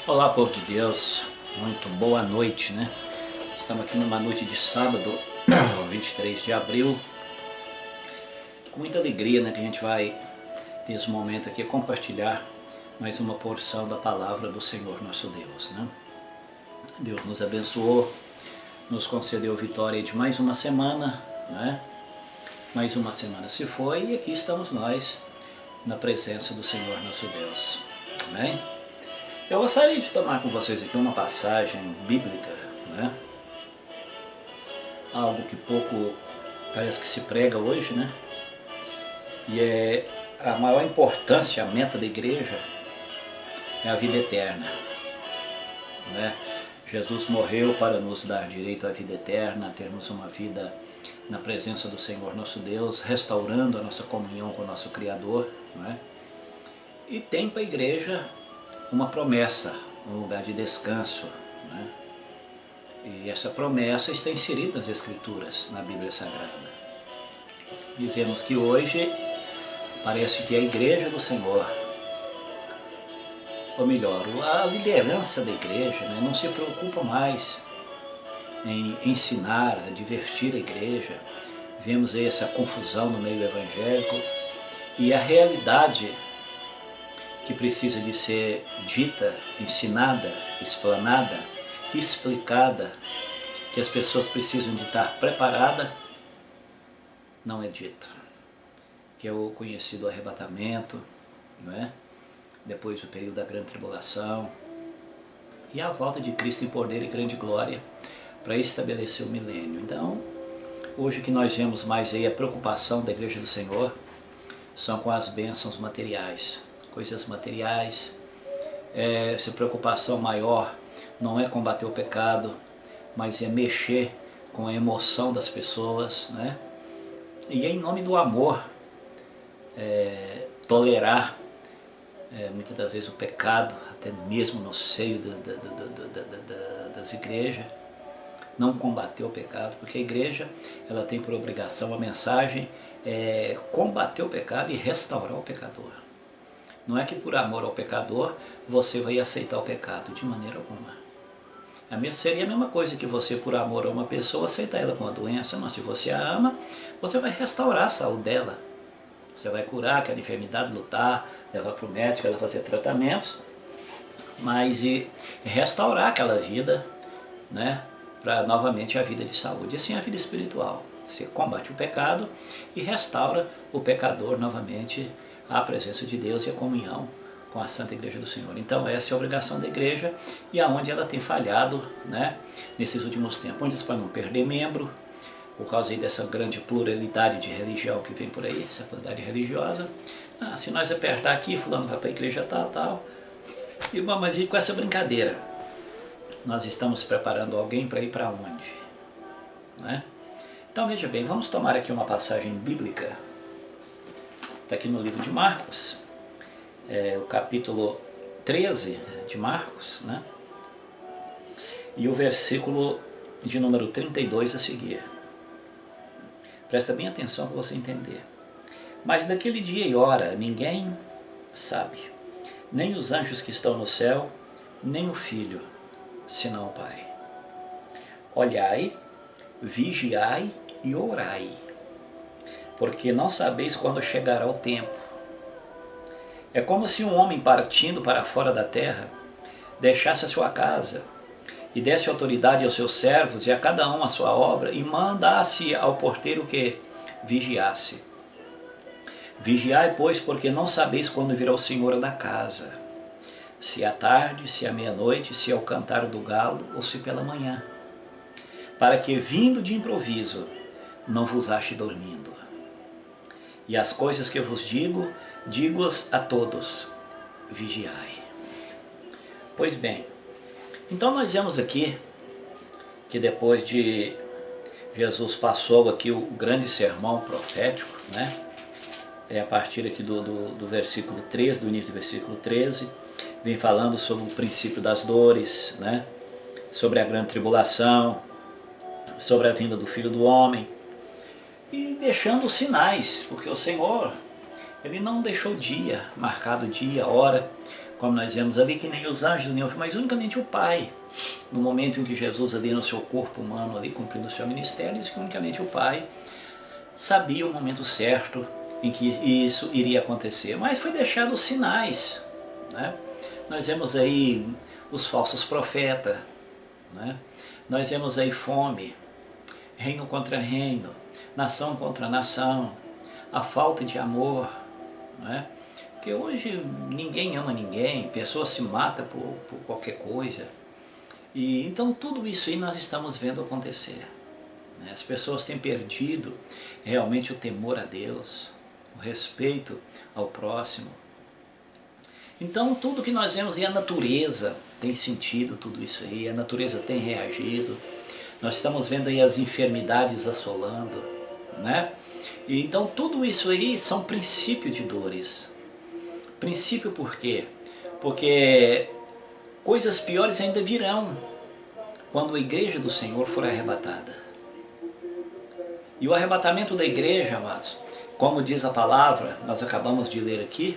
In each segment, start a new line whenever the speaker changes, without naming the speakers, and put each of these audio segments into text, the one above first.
Olá, povo de Deus, muito boa noite, né? Estamos aqui numa noite de sábado, 23 de abril, com muita alegria, né? Que a gente vai, nesse momento aqui, compartilhar mais uma porção da palavra do Senhor nosso Deus, né? Deus nos abençoou, nos concedeu vitória de mais uma semana, né? Mais uma semana se foi e aqui estamos nós, na presença do Senhor nosso Deus, amém? Eu gostaria de tomar com vocês aqui uma passagem bíblica, né? Algo que pouco parece que se prega hoje, né? E é a maior importância, a meta da igreja é a vida eterna, né? Jesus morreu para nos dar direito à vida eterna, a termos uma vida na presença do Senhor nosso Deus, restaurando a nossa comunhão com o nosso Criador, né? E tem para a igreja uma promessa, um lugar de descanso, né? E essa promessa está inserida nas Escrituras, na Bíblia Sagrada. E vemos que hoje parece que a igreja do Senhor, ou melhor, a liderança da igreja, né, não se preocupa mais em ensinar, a divertir a igreja. Vemos aí essa confusão no meio evangélico e a realidade que precisa de ser dita, ensinada, explanada, explicada, que as pessoas precisam de estar preparadas, não é dita. Que é o conhecido arrebatamento, não é? Depois do período da grande tribulação e a volta de Cristo em poder e grande glória para estabelecer o milênio. Então, hoje que nós vemos mais aí a preocupação da igreja do Senhor são com as bênçãos materiais, coisas materiais. Essa preocupação maior não é combater o pecado, mas é mexer com a emoção das pessoas, né? E em nome do amor, tolerar muitas das vezes o pecado, até mesmo no seio das igrejas, não combater o pecado, porque a igreja ela tem por obrigação, a mensagem é combater o pecado e restaurar o pecador. Não é que por amor ao pecador você vai aceitar o pecado, de maneira alguma. Seria a mesma coisa que você, por amor a uma pessoa, aceitar ela com uma doença. Mas se você a ama, você vai restaurar a saúde dela. Você vai curar aquela enfermidade, lutar, levar para o médico, ela fazer tratamentos, mas e restaurar aquela vida, né, para novamente a vida de saúde. E assim a vida espiritual. Você combate o pecado e restaura o pecador novamente à presença de Deus e a comunhão com a Santa Igreja do Senhor. Então essa é a obrigação da igreja e aonde ela tem falhado, né, nesses últimos tempos. Onde para não perder membro, por causa aí dessa grande pluralidade de religião que vem por aí, essa pluralidade religiosa. Se nós apertar aqui, fulano vai para a igreja tal. E mas e com essa brincadeira? Nós estamos preparando alguém para ir para onde? Né? Então veja bem, vamos tomar aqui uma passagem bíblica. Está aqui no livro de Marcos, o capítulo 13 de Marcos, né? E o versículo de número 32 a seguir. Presta bem atenção para você entender. Mas naquele dia e hora ninguém sabe, nem os anjos que estão no céu, nem o Filho, senão o Pai. Olhai, vigiai e orai, porque não sabeis quando chegará o tempo. É como se um homem partindo para fora da terra deixasse a sua casa e desse autoridade aos seus servos e a cada um a sua obra e mandasse ao porteiro que vigiasse. Vigiai, pois, porque não sabeis quando virá o Senhor da casa, se à tarde, se à meia-noite, se ao cantar do galo ou se pela manhã, para que, vindo de improviso, não vos ache dormindo. E as coisas que eu vos digo, digo-as a todos, vigiai. Pois bem, então nós vemos aqui que depois de Jesus passou aqui o grande sermão profético, né? A partir aqui do versículo 13, do início do versículo 13, vem falando sobre o princípio das dores, né? Sobre a grande tribulação, sobre a vinda do Filho do Homem, e deixando sinais, porque o Senhor, Ele não deixou dia, marcado dia, hora, como nós vemos ali, que nem os anjos, nem mas unicamente o Pai. No momento em que Jesus ali no seu corpo humano, ali cumprindo o seu ministério, diz que unicamente o Pai sabia o momento certo em que isso iria acontecer. Mas foi deixado os sinais, né? Nós vemos aí os falsos profetas, né? Nós vemos aí fome, reino contra reino, nação contra nação, a falta de amor, né? Porque hoje ninguém ama ninguém, pessoa se mata por qualquer coisa. E então tudo isso aí nós estamos vendo acontecer, né? As pessoas têm perdido realmente o temor a Deus, o respeito ao próximo. Então tudo que nós vemos, e a natureza tem sentido tudo isso aí, a natureza tem reagido. Nós estamos vendo aí as enfermidades assolando, né? E então tudo isso aí são princípios de dores. Princípio por quê? Porque coisas piores ainda virão quando a igreja do Senhor for arrebatada. E o arrebatamento da igreja, amados, como diz a palavra, nós acabamos de ler aqui,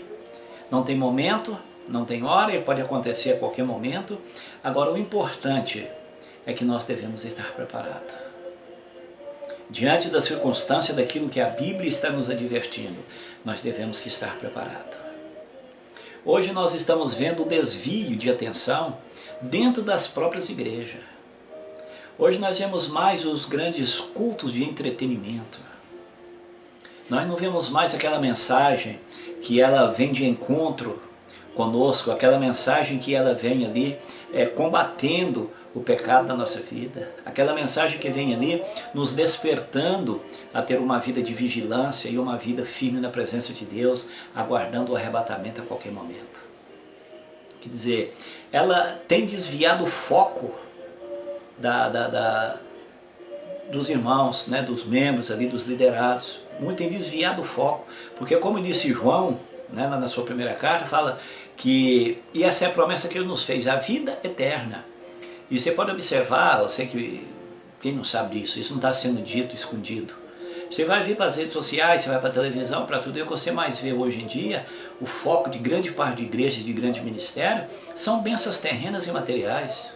não tem momento, não tem hora, ele pode acontecer a qualquer momento. Agora o importante é que nós devemos estar preparados. Diante da circunstância daquilo que a Bíblia está nos advertindo, nós devemos que estar preparados. Hoje nós estamos vendo o desvio de atenção dentro das próprias igrejas. Hoje nós vemos mais os grandes cultos de entretenimento. Nós não vemos mais aquela mensagem que ela vem de encontro conosco, aquela mensagem que ela vem ali combatendo o pecado da nossa vida, aquela mensagem que vem ali nos despertando a ter uma vida de vigilância e uma vida firme na presença de Deus, aguardando o arrebatamento a qualquer momento. Quer dizer, ela tem desviado o foco dos irmãos, né, dos membros ali, dos liderados. Muito tem desviado o foco, porque como disse João, né, na sua primeira carta, fala que, e essa é a promessa que ele nos fez, a vida eterna. E você pode observar, eu sei que quem não sabe disso, isso não está sendo dito, escondido. Você vai vir para as redes sociais, você vai para a televisão, para tudo, e o que você mais vê hoje em dia, o foco de grande parte de igrejas, de grande ministério, são bênçãos terrenas e materiais.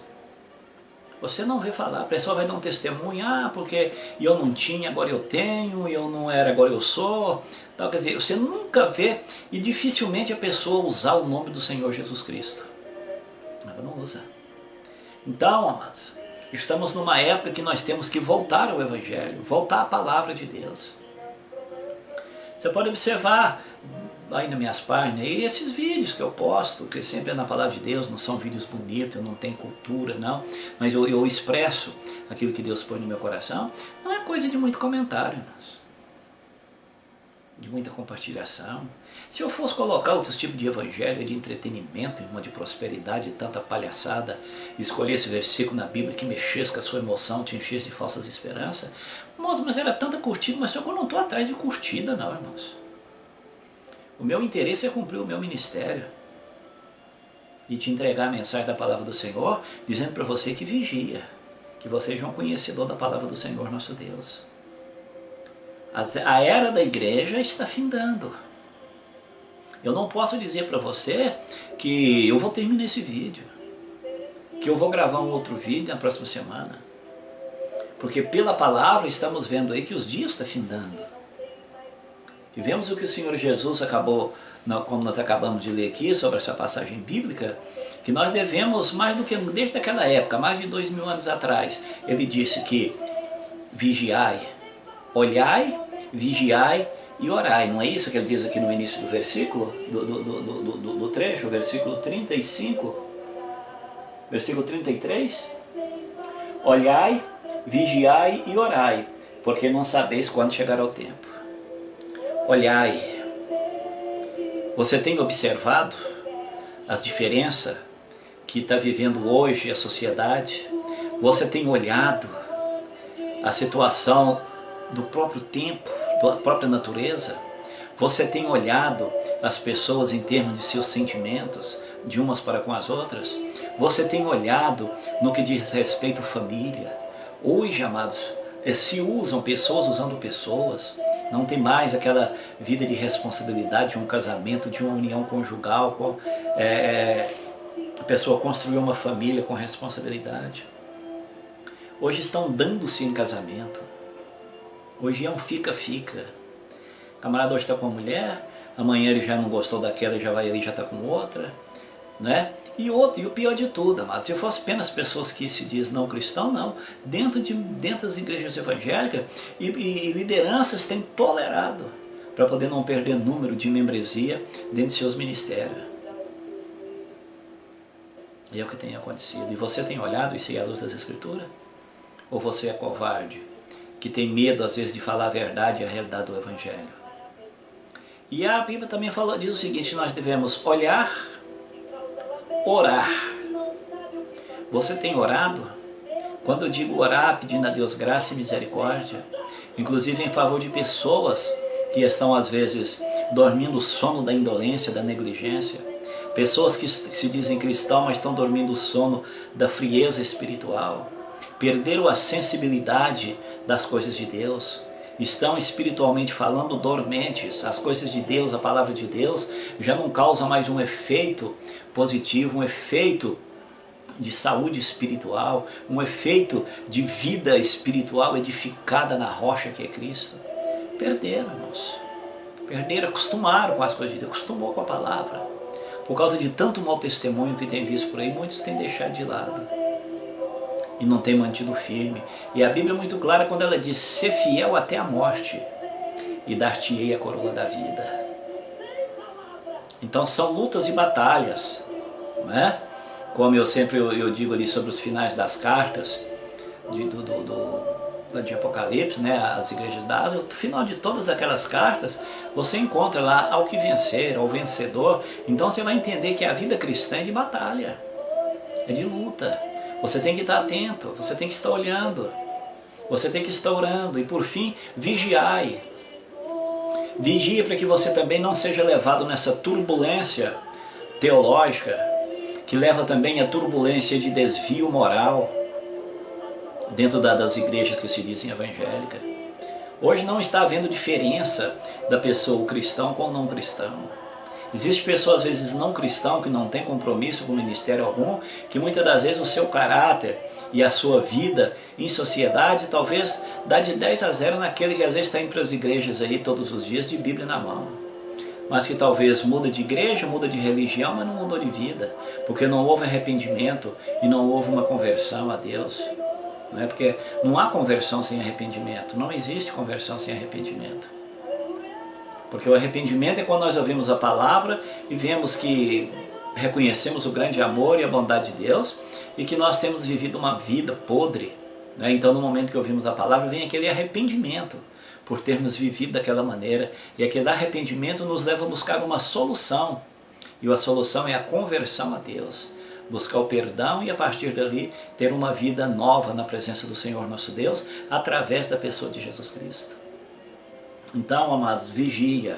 Você não vê falar, a pessoa vai dar um testemunho, porque eu não tinha, agora eu tenho, eu não era, agora eu sou. Então, quer dizer, você nunca vê, e dificilmente a pessoa usar o nome do Senhor Jesus Cristo. Ela não usa. Então, amados, estamos numa época que nós temos que voltar ao Evangelho, voltar à Palavra de Deus. Você pode observar aí nas minhas páginas, e esses vídeos que eu posto, que sempre é na Palavra de Deus, não são vídeos bonitos, eu não tenho cultura, não, mas eu expresso aquilo que Deus põe no meu coração, não é coisa de muito comentário, irmãos, de muita compartilhação. Se eu fosse colocar outros tipos de evangelho, de entretenimento, irmão, de prosperidade, tanta palhaçada, escolher esse versículo na Bíblia que mexesse com a sua emoção, te enchesse de falsas esperanças, irmãos, mas era tanta curtida, mas eu não estou atrás de curtida não, irmãos. O meu interesse é cumprir o meu ministério e te entregar a mensagem da palavra do Senhor, dizendo para você que vigia, que você seja um conhecedor da palavra do Senhor nosso Deus. A era da igreja está findando. Eu não posso dizer para você que eu vou terminar esse vídeo, que eu vou gravar um outro vídeo na próxima semana, porque pela palavra estamos vendo aí que os dias estão findando. E vemos o que o Senhor Jesus acabou, como nós acabamos de ler aqui, sobre essa passagem bíblica, que nós devemos, mais do que desde aquela época, mais de 2000 anos atrás, ele disse que vigiai, olhai, vigiai e orai. Não é isso que ele diz aqui no início do versículo, do trecho, versículo 35, versículo 33? Olhai, vigiai e orai, porque não sabeis quando chegará o tempo. Olhai, você tem observado as diferenças que está vivendo hoje a sociedade? Você tem olhado a situação do próprio tempo, da própria natureza? Você tem olhado as pessoas em termos de seus sentimentos, de umas para com as outras? Você tem olhado no que diz respeito à família? Hoje, amados, se usam pessoas usando pessoas. Não tem mais aquela vida de responsabilidade de um casamento, de uma união conjugal, a pessoa construiu uma família com responsabilidade. Hoje estão dando-se em casamento. Hoje é um fica-fica. O camarada hoje está com uma mulher, amanhã ele já não gostou daquela, ele já está com outra, né? E o pior de tudo, amados, se fosse apenas pessoas que se diz não cristão, não. Dentro das igrejas evangélicas e lideranças têm tolerado para poder não perder número de membresia dentro de seus ministérios. E é o que tem acontecido. E você tem olhado isso aí à luz das Escrituras? Ou você é covarde, que tem medo às vezes de falar a verdade e a realidade do Evangelho? E a Bíblia também diz o seguinte: nós devemos olhar, orar. Você tem orado? Quando eu digo orar, pedindo a Deus graça e misericórdia, inclusive em favor de pessoas que estão às vezes dormindo o sono da indolência, da negligência, pessoas que se dizem cristãos, mas estão dormindo o sono da frieza espiritual, perderam a sensibilidade das coisas de Deus, estão espiritualmente falando dormentes. As coisas de Deus, a palavra de Deus, já não causa mais um efeito positivo, um efeito de saúde espiritual, um efeito de vida espiritual edificada na rocha que é Cristo. Perderam, irmãos. Perderam, acostumaram com as coisas de Deus, acostumou com a palavra. Por causa de tanto mau testemunho que tem visto por aí, muitos têm deixado de lado e não têm mantido firme. E a Bíblia é muito clara quando ela diz: ser fiel até a morte e dar-te-ei a coroa da vida. Então são lutas e batalhas, não é? Como eu sempre digo ali sobre os finais das cartas de Apocalipse, né, as igrejas da Ásia, no final de todas aquelas cartas, você encontra lá ao que vencer, ao vencedor. Então você vai entender que a vida cristã é de batalha, é de luta. Você tem que estar atento, você tem que estar olhando, você tem que estar orando. E por fim, vigiai. Vigia para que você também não seja levado nessa turbulência teológica, que leva também a turbulência de desvio moral dentro das igrejas que se dizem evangélicas. Hoje não está havendo diferença da pessoa, o cristão com o não cristão. Existe pessoas às vezes não cristão que não tem compromisso com ministério algum, que muitas das vezes o seu caráter e a sua vida em sociedade talvez dá de 10-0 naquele que às vezes está indo para as igrejas aí todos os dias de Bíblia na mão. Mas que talvez muda de igreja, muda de religião, mas não mudou de vida, porque não houve arrependimento e não houve uma conversão a Deus. Não é? Porque não há conversão sem arrependimento, não existe conversão sem arrependimento. Porque o arrependimento é quando nós ouvimos a palavra e vemos que reconhecemos o grande amor e a bondade de Deus e que nós temos vivido uma vida podre, né? Então no momento que ouvimos a palavra vem aquele arrependimento por termos vivido daquela maneira, e aquele arrependimento nos leva a buscar uma solução, e a solução é a conversão a Deus, buscar o perdão e a partir dali ter uma vida nova na presença do Senhor nosso Deus através da pessoa de Jesus Cristo. Então, amados, vigia,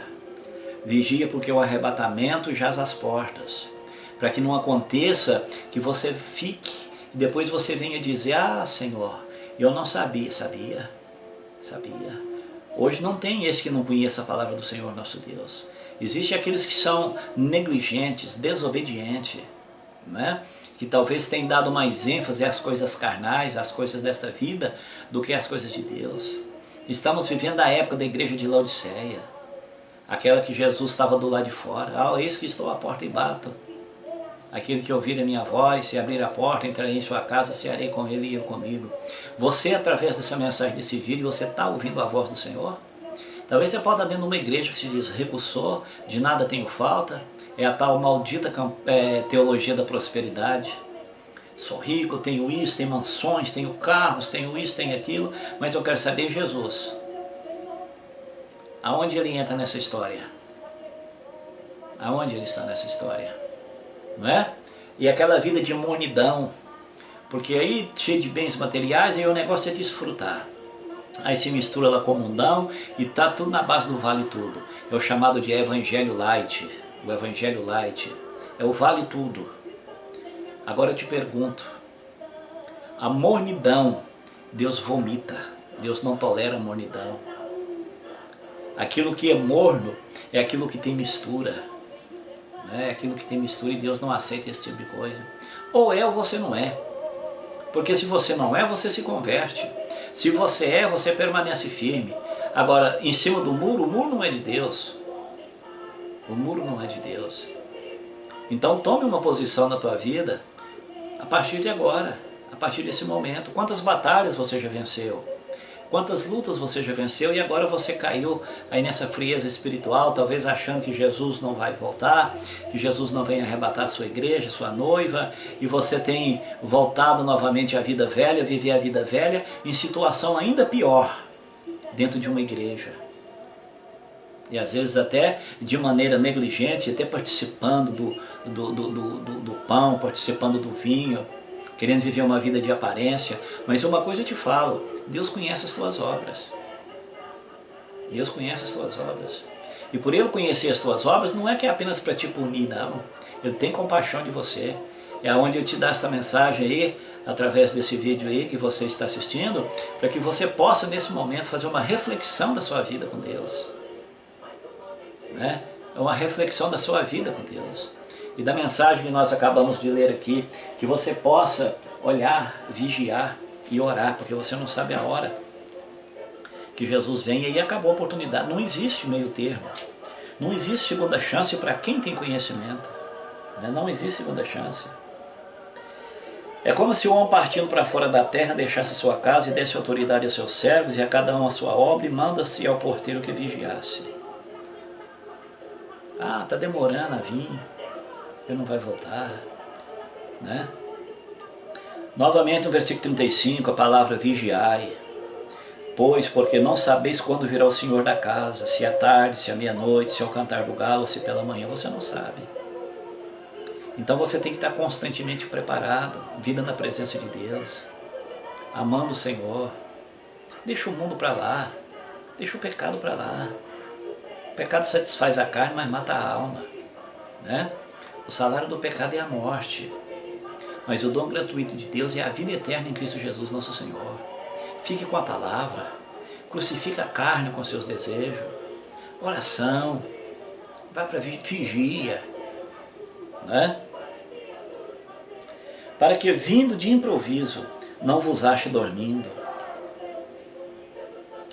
porque o arrebatamento jaz às portas, para que não aconteça que você fique e depois você venha dizer: ah, Senhor, eu não sabia. Hoje não tem esse que não conheça a palavra do Senhor nosso Deus. Existem aqueles que são negligentes, desobedientes, né? Que talvez tenham dado mais ênfase às coisas carnais, às coisas desta vida, do que às coisas de Deus. Estamos vivendo a época da igreja de Laodiceia, aquela que Jesus estava do lado de fora. Ah, eis que estou à porta e bato. Aquele que ouvir a minha voz, se abrir a porta, entrarei em sua casa, cearei com ele e ele comigo. Você, através dessa mensagem, desse vídeo, você está ouvindo a voz do Senhor? Talvez você possa estar dentro de uma igreja que se diz recusou, de nada tenho falta, é a tal maldita teologia da prosperidade. Sou rico, tenho isso, tenho mansões, tenho carros, tenho isso, tenho aquilo, mas eu quero saber Jesus. Aonde ele entra nessa história? Aonde ele está nessa história? Não é? E aquela vida de mornidão, porque aí cheio de bens materiais, aí o negócio é desfrutar. Aí se mistura lá com o mundão e tá tudo na base do vale tudo. É o chamado de evangelho light. O evangelho light é o vale tudo. Agora eu te pergunto, a mornidão, Deus vomita, Deus não tolera a mornidão. Aquilo que é morno é aquilo que tem mistura. Né? Aquilo que tem mistura e Deus não aceita esse tipo de coisa. Ou é ou você não é. Porque se você não é, você se converte. Se você é, você permanece firme. Agora, em cima do muro, o muro não é de Deus. O muro não é de Deus. Então tome uma posição na tua vida a partir de agora, a partir desse momento. Quantas batalhas você já venceu? Quantas lutas você já venceu e agora você caiu aí nessa frieza espiritual, talvez achando que Jesus não vai voltar, que Jesus não vem arrebatar a sua igreja, sua noiva, e você tem voltado novamente à vida velha, viver a vida velha em situação ainda pior, dentro de uma igreja. E às vezes até de maneira negligente, até participando do pão, participando do vinho, querendo viver uma vida de aparência. Mas uma coisa eu te falo, Deus conhece as tuas obras. Deus conhece as tuas obras. E por Ele conhecer as tuas obras, não é que é apenas para te punir, não. Ele tem compaixão de você. É onde Ele te dá esta mensagem aí, através desse vídeo aí que você está assistindo, para que você possa nesse momento fazer uma reflexão da sua vida com Deus. Né? É uma reflexão da sua vida com Deus. E da mensagem que nós acabamos de ler aqui, que você possa olhar, vigiar e orar, porque você não sabe a hora que Jesus vem e aí acabou a oportunidade. Não existe meio termo. Não existe segunda chance para quem tem conhecimento. Né? Não existe segunda chance. É como se o homem partindo para fora da terra deixasse a sua casa e desse autoridade aos seus servos e a cada um a sua obra e manda-se ao porteiro que vigiasse. Ah, está demorando a vir. Ele não vai voltar, né? Novamente no versículo 35, a palavra vigiai, pois porque não sabeis quando virá o Senhor da casa, se à tarde, se à meia-noite, se ao cantar do galo, ou se pela manhã, você não sabe. Então você tem que estar constantemente preparado, vida na presença de Deus, amando o Senhor. Deixa o mundo para lá, deixa o pecado para lá. O pecado satisfaz a carne, mas mata a alma, né? O salário do pecado é a morte, mas o dom gratuito de Deus é a vida eterna em Cristo Jesus nosso Senhor. Fique com a palavra, crucifica a carne com seus desejos, oração, vai para vigia, né? Para que vindo de improviso não vos ache dormindo,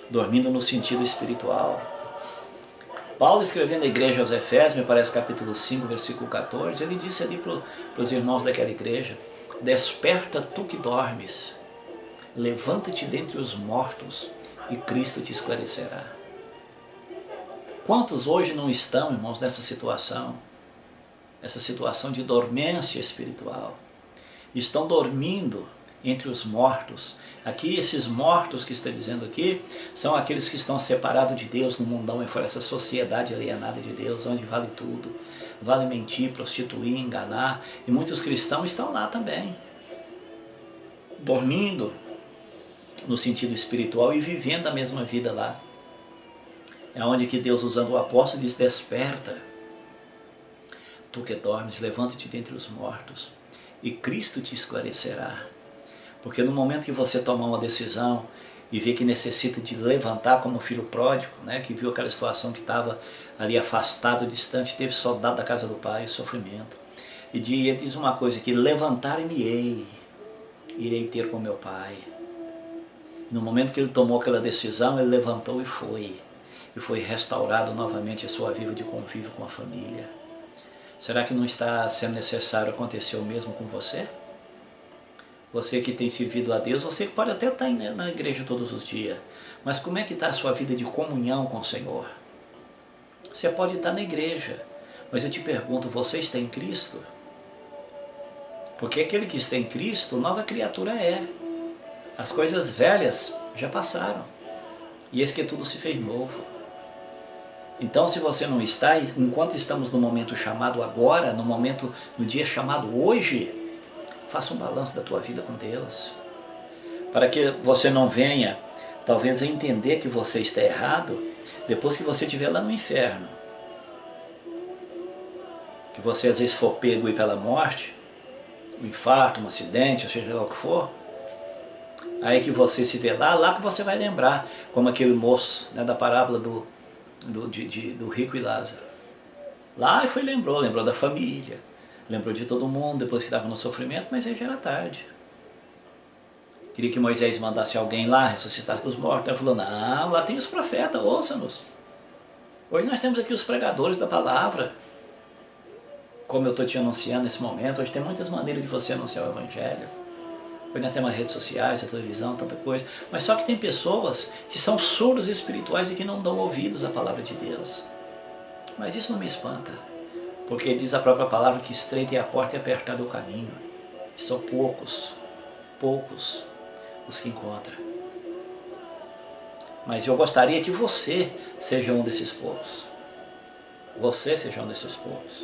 dormindo no sentido espiritual. Paulo escrevendo à igreja aos Efésios, me parece capítulo 5, versículo 14, ele disse ali para os irmãos daquela igreja: desperta tu que dormes, levanta-te dentre os mortos e Cristo te esclarecerá. Quantos hoje não estão, irmãos, nessa situação? Essa situação de dormência espiritual. Estão dormindo entre os mortos. Aqui, esses mortos que está dizendo aqui, são aqueles que estão separados de Deus no mundão, e fora essa sociedade alienada de Deus, onde vale tudo. Vale mentir, prostituir, enganar, e muitos cristãos estão lá também. Dormindo, no sentido espiritual, e vivendo a mesma vida lá. É onde que Deus, usando o apóstolo, diz: desperta, tu que dormes, levanta-te dentre os mortos, e Cristo te esclarecerá. Porque no momento que você tomar uma decisão e vê que necessita de levantar, como o filho pródigo, né, que viu aquela situação que estava ali afastado, distante, teve saudade da casa do pai, sofrimento. E ele diz uma coisa, que levantar-me-ei, irei ter com meu pai. E no momento que ele tomou aquela decisão, ele levantou e foi restaurado novamente a sua vida de convívio com a família. Será que não está sendo necessário acontecer o mesmo com você? Você que tem servido a Deus, você pode até estar na igreja todos os dias, mas como é que está a sua vida de comunhão com o Senhor? Você pode estar na igreja, mas eu te pergunto, você está em Cristo? Porque aquele que está em Cristo, nova criatura é. As coisas velhas já passaram, e eis que tudo se fez novo. Então, se você não está, enquanto estamos no momento chamado agora, no dia chamado hoje, faça um balanço da tua vida com Deus, para que você não venha, talvez, a entender que você está errado, depois que você estiver lá no inferno. Que você às vezes for pego aí pela morte, um infarto, um acidente, seja lá o que for, aí que você se vê lá que você vai lembrar, como aquele moço, né, da parábola do rico e Lázaro. Lá foi, lembrou da família, lembrou de todo mundo depois que estava no sofrimento, mas aí já era tarde. Queria que Moisés mandasse alguém lá, ressuscitasse dos mortos. Ele falou, não, lá tem os profetas, ouça-nos. Hoje nós temos aqui os pregadores da palavra. Como eu estou te anunciando nesse momento, hoje tem muitas maneiras de você anunciar o Evangelho. Hoje nós temos as redes sociais, a televisão, tanta coisa. Mas só que tem pessoas que são surdos espirituais e que não dão ouvidos à palavra de Deus. Mas isso não me espanta. Porque diz a própria palavra que estreita é a porta e apertado é o caminho. E são poucos os que encontram. Mas eu gostaria que você seja um desses poucos. Você seja um desses poucos.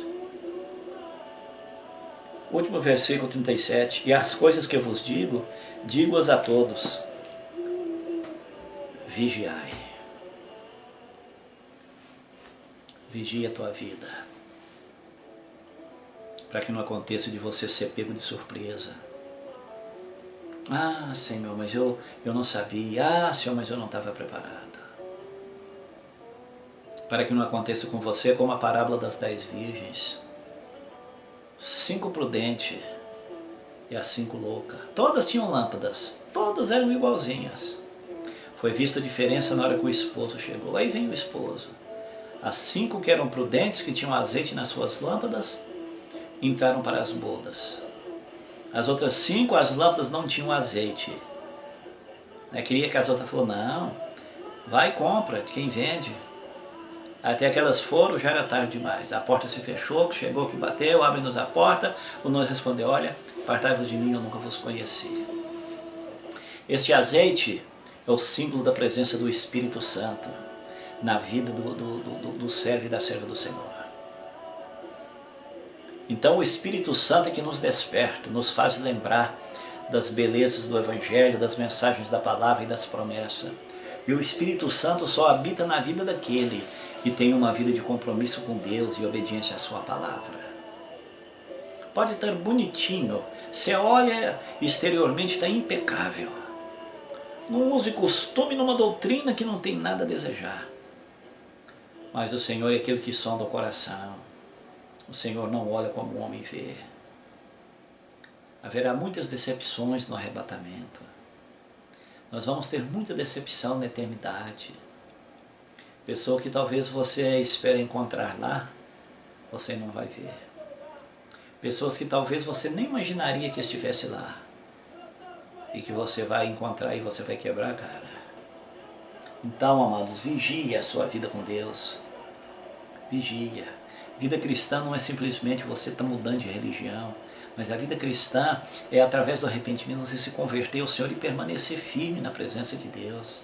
Último versículo 37. E as coisas que eu vos digo, digo-as a todos. Vigiai. Vigia a tua vida. Para que não aconteça de você ser pego de surpresa. Ah, Senhor, mas eu não sabia. Ah, Senhor, mas eu não estava preparado. Para que não aconteça com você como a parábola das 10 virgens. 5 prudentes e as 5 loucas. Todas tinham lâmpadas, todas eram igualzinhas. Foi vista a diferença na hora que o esposo chegou. Aí vem o esposo. As 5 que eram prudentes, que tinham azeite nas suas lâmpadas, entraram para as bodas. As outras 5, as lâmpadas não tinham azeite. Queria que as outras falassem, não, vai e compra, quem vende. Até que elas foram, já era tarde demais. A porta se fechou, chegou que bateu, abre-nos a porta. O noivo respondeu, olha, apartai-vos de mim, eu nunca vos conheci. Este azeite é o símbolo da presença do Espírito Santo na vida do servo e da serva do Senhor. Então o Espírito Santo é que nos desperta, nos faz lembrar das belezas do Evangelho, das mensagens da palavra e das promessas. E o Espírito Santo só habita na vida daquele que tem uma vida de compromisso com Deus e obediência à sua palavra. Pode estar bonitinho, você olha exteriormente, está impecável. Não use costume numa doutrina que não tem nada a desejar. Mas o Senhor é aquele que sonda o coração. O Senhor não olha como o homem vê. Haverá muitas decepções no arrebatamento. Nós vamos ter muita decepção na eternidade. Pessoa que talvez você espere encontrar lá, você não vai ver. Pessoas que talvez você nem imaginaria que estivesse lá. E que você vai encontrar e você vai quebrar a cara. Então, amados, vigie a sua vida com Deus. Vigia. Vida cristã não é simplesmente você estar mudando de religião. Mas a vida cristã é através do arrependimento você se converter ao Senhor e permanecer firme na presença de Deus.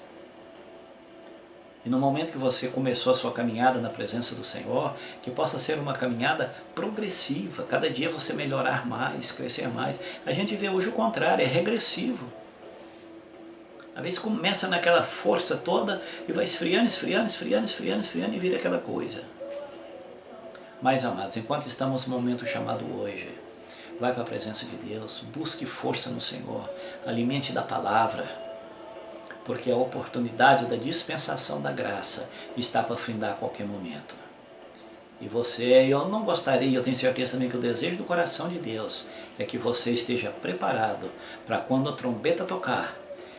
E no momento que você começou a sua caminhada na presença do Senhor, que possa ser uma caminhada progressiva, cada dia você melhorar mais, crescer mais. A gente vê hoje o contrário, é regressivo. Às vezes começa naquela força toda e vai esfriando, esfriando, esfriando, esfriando, esfriando e vira aquela coisa. Mas, amados, enquanto estamos no momento chamado hoje, vai para a presença de Deus, busque força no Senhor, alimente da palavra, porque a oportunidade da dispensação da graça está para findar a qualquer momento. E você, eu não gostaria, eu tenho certeza também que o desejo do coração de Deus é que você esteja preparado para quando a trombeta tocar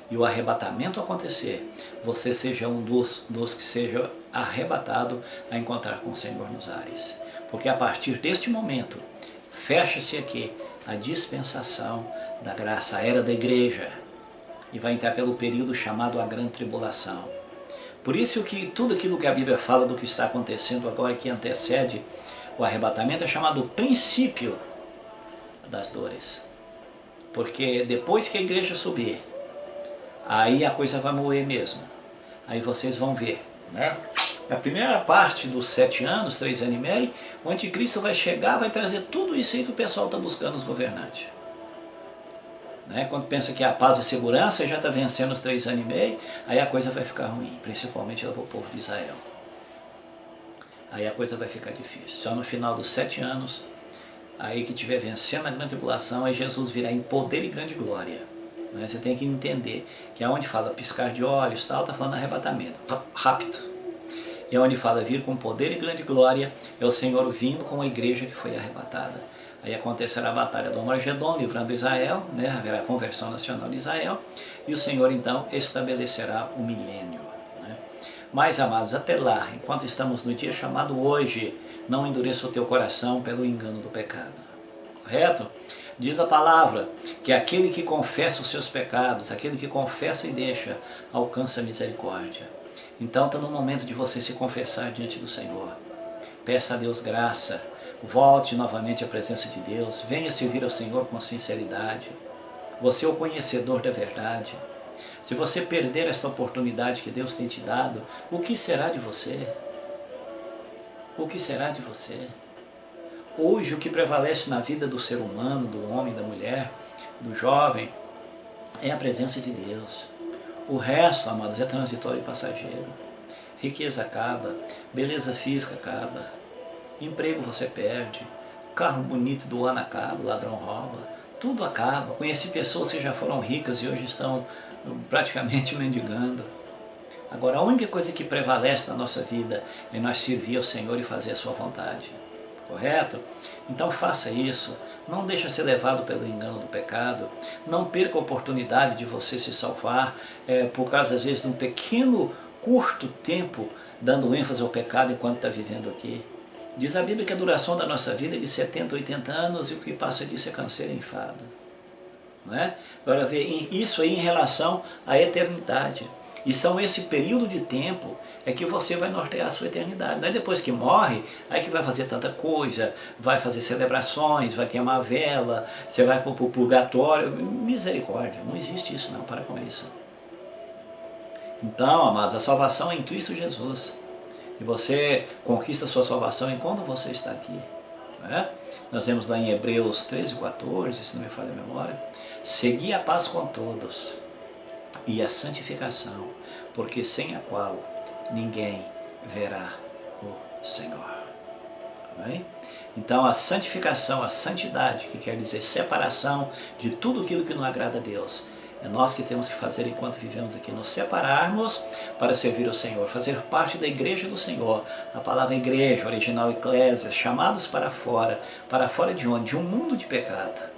e o arrebatamento acontecer, você seja um dos que seja arrebatado a encontrar com o Senhor nos ares. Porque a partir deste momento, fecha-se aqui a dispensação da graça, a era da igreja, e vai entrar pelo período chamado a grande tribulação. Por isso que tudo aquilo que a Bíblia fala do que está acontecendo agora, que antecede o arrebatamento, é chamado o princípio das dores. Porque depois que a igreja subir, aí a coisa vai moer mesmo. Aí vocês vão ver, né? A primeira parte dos 7 anos, 3 anos e meio, o anticristo vai chegar, vai trazer tudo isso aí que o pessoal está buscando os governantes. Quando pensa que a paz e a segurança já está vencendo os 3 anos e meio, aí a coisa vai ficar ruim, principalmente para o povo de Israel. Aí a coisa vai ficar difícil. Só no final dos 7 anos, aí que estiver vencendo a grande tribulação, aí Jesus virá em poder e grande glória. Você tem que entender que aonde fala piscar de olhos, tal, está falando arrebatamento, rápido. E onde fala vir com poder e grande glória, é o Senhor vindo com a igreja que foi arrebatada. Aí acontecerá a batalha do Armagedon, livrando Israel, né? Haverá a conversão nacional de Israel, e o Senhor então estabelecerá o milênio. Né? Mas, amados, até lá, enquanto estamos no dia chamado hoje, não endureça o teu coração pelo engano do pecado. Correto? Diz a palavra que aquele que confessa os seus pecados, aquele que confessa e deixa, alcança a misericórdia. Então está no momento de você se confessar diante do Senhor. Peça a Deus graça, volte novamente à presença de Deus, venha servir ao Senhor com sinceridade. Você é o conhecedor da verdade. Se você perder esta oportunidade que Deus tem te dado, o que será de você? O que será de você? Hoje o que prevalece na vida do ser humano, do homem, da mulher, do jovem, é a presença de Deus. O resto, amados, é transitório e passageiro. Riqueza acaba, beleza física acaba, emprego você perde, carro bonito do ano acaba, o ladrão rouba, tudo acaba. Conheci pessoas que já foram ricas e hoje estão praticamente mendigando. Agora, a única coisa que prevalece na nossa vida é nós servir ao Senhor e fazer a sua vontade. Correto? Então faça isso, não deixe ser levado pelo engano do pecado, não perca a oportunidade de você se salvar por causa às vezes de um pequeno, curto tempo dando ênfase ao pecado enquanto está vivendo aqui. Diz a Bíblia que a duração da nossa vida é de 70, 80 anos e o que passa disso é canseiro e enfado. Não é? Agora vê isso aí em relação à eternidade. E são esse período de tempo é que você vai nortear a sua eternidade. Não é depois que morre, aí que vai fazer tanta coisa, vai fazer celebrações, vai queimar vela, você vai para o purgatório. Misericórdia, não existe isso não, para com isso. Então, amados, a salvação é em Cristo Jesus. E você conquista a sua salvação enquanto você está aqui. Né? Nós vemos lá em Hebreus 13, 14, se não me falha a memória. Segui a paz com todos e a santificação, porque sem a qual ninguém verá o Senhor. Amém? Então a santificação, a santidade, que quer dizer separação de tudo aquilo que não agrada a Deus, é nós que temos que fazer enquanto vivemos aqui, nos separarmos para servir ao Senhor, fazer parte da igreja do Senhor. A palavra igreja, original eclésia, chamados para fora de onde? De um mundo de pecado.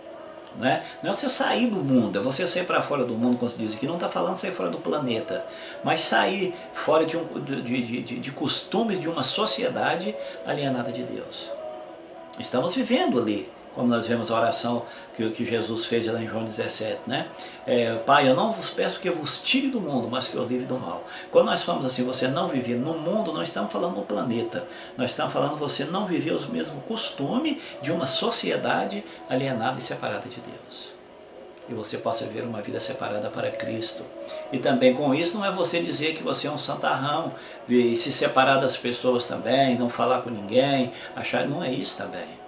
Não é você sair do mundo, é você sair para fora do mundo, como se diz aqui, não está falando sair fora do planeta, mas sair fora de costumes de uma sociedade alienada de Deus. Estamos vivendo ali, como nós vemos a oração que Jesus fez lá em João 17, né? Pai, eu não vos peço que eu vos tire do mundo, mas que eu livre do mal. Quando nós falamos assim, você não viver no mundo, não estamos falando no planeta, nós estamos falando você não viver os mesmos costumes de uma sociedade alienada e separada de Deus. E você possa viver uma vida separada para Cristo. E também com isso não é você dizer que você é um santarrão, e se separar das pessoas também, não falar com ninguém, achar, não é isso também.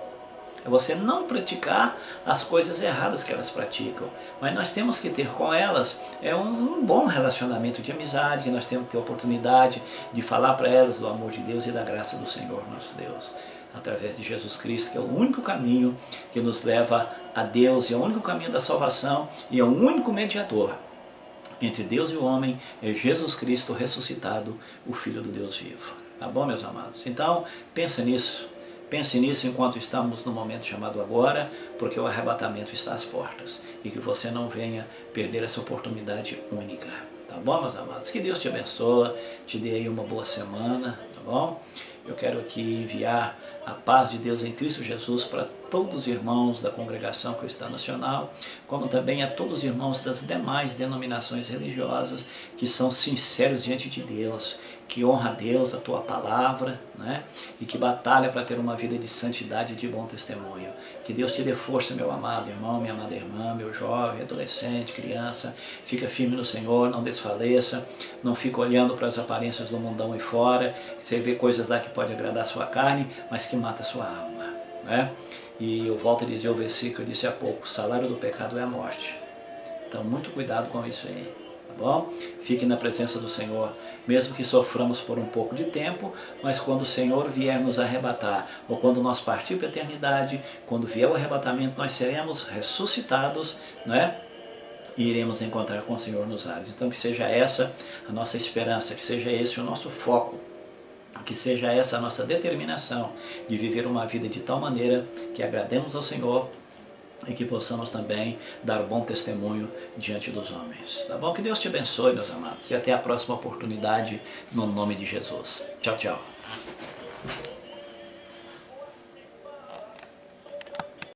É você não praticar as coisas erradas que elas praticam. Mas nós temos que ter com elas um bom relacionamento de amizade, que nós temos que ter oportunidade de falar para elas do amor de Deus e da graça do Senhor nosso Deus. Através de Jesus Cristo, que é o único caminho que nos leva a Deus, e é o único caminho da salvação, e é o único mediador entre Deus e o homem, é Jesus Cristo ressuscitado, o Filho do Deus vivo. Tá bom, meus amados? Então, pensa nisso. Pense nisso enquanto estamos no momento chamado agora, porque o arrebatamento está às portas. E que você não venha perder essa oportunidade única. Tá bom, meus amados? Que Deus te abençoe, te dê aí uma boa semana, tá bom? Eu quero aqui enviar a paz de Deus em Cristo Jesus para todos os irmãos da Congregação Cristã Nacional, como também a todos os irmãos das demais denominações religiosas que são sinceros diante de Deus, que honra a Deus, a tua palavra, né? E que batalha para ter uma vida de santidade e de bom testemunho. Que Deus te dê força, meu amado irmão, minha amada irmã, meu jovem, adolescente, criança. Fica firme no Senhor, não desfaleça, não fica olhando para as aparências do mundão e fora. Você vê coisas lá que pode agradar a sua carne, mas que mata a sua alma, né? E eu volto a dizer o versículo que eu disse há pouco, o salário do pecado é a morte. Então muito cuidado com isso aí. Tá bom? Fique na presença do Senhor, mesmo que soframos por um pouco de tempo, mas quando o Senhor vier nos arrebatar, ou quando nós partir para a eternidade, quando vier o arrebatamento, nós seremos ressuscitados, né? E iremos encontrar com o Senhor nos ares. Então que seja essa a nossa esperança, que seja esse o nosso foco, Que seja essa a nossa determinação de viver uma vida de tal maneira que agrademos ao Senhor e que possamos também dar bom testemunho diante dos homens. Tá bom? Que Deus te abençoe, meus amados, e até a próxima oportunidade, no nome de Jesus. Tchau, tchau.